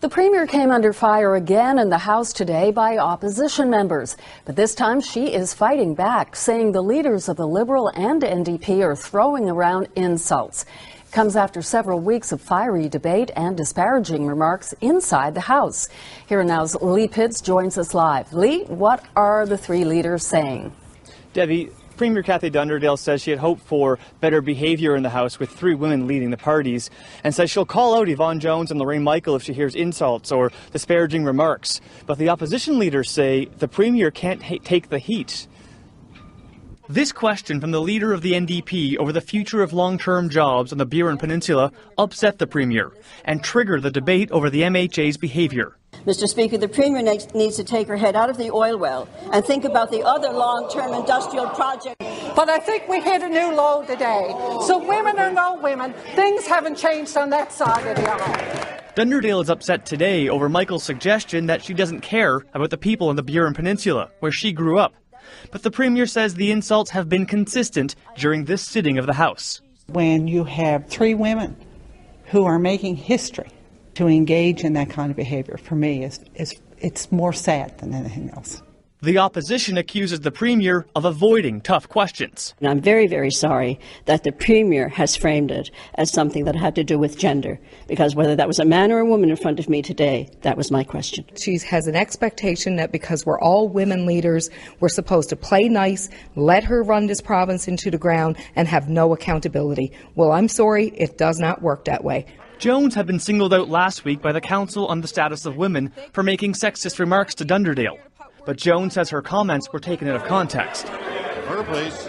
The Premier came under fire again in the House today by opposition members. But this time she is fighting back, saying the leaders of the Liberal and NDP are throwing around insults. It comes after several weeks of fiery debate and disparaging remarks inside the House. Here now's Lee Pitts joins us live. Lee, what are the three leaders saying? Debbie, Premier Cathy Dunderdale says she had hoped for better behaviour in the House with three women leading the parties, and says she'll call out Yvonne Jones and Lorraine Michael if she hears insults or disparaging remarks. But the opposition leaders say the Premier can't take the heat. This question from the leader of the NDP over the future of long-term jobs on the Burin Peninsula upset the Premier and triggered the debate over the MHA's behaviour. Mr. Speaker, the Premier needs to take her head out of the oil well and think about the other long-term industrial projects. But I think we hit a new low today. So women or no women, things haven't changed on that side of the aisle. Dunderdale is upset today over Michael's suggestion that she doesn't care about the people on the Burin Peninsula, where she grew up. But the Premier says the insults have been consistent during this sitting of the House. When you have three women who are making history, to engage in that kind of behaviour, for me, it's more sad than anything else. The opposition accuses the Premier of avoiding tough questions. And I'm very, very sorry that the Premier has framed it as something that had to do with gender, because whether that was a man or a woman in front of me today, that was my question. She has an expectation that because we're all women leaders, we're supposed to play nice, let her run this province into the ground and have no accountability. Well, I'm sorry, it does not work that way. Jones had been singled out last week by the Council on the Status of Women for making sexist remarks to Dunderdale. But Jones says her comments were taken out of context. Order, please.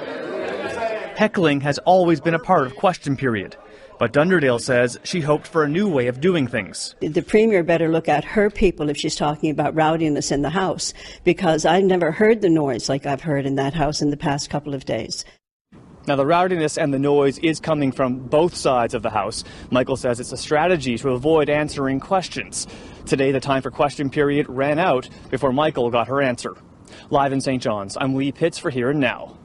Heckling has always been a part of question period. But Dunderdale says she hoped for a new way of doing things. The Premier better look at her people if she's talking about rowdiness in the House, because I've never heard the noise like I've heard in that House in the past couple of days. Now, the rowdiness and the noise is coming from both sides of the House. Michael says it's a strategy to avoid answering questions. Today, the time for question period ran out before Michael got her answer. Live in St. John's, I'm Lee Pitts for Here and Now.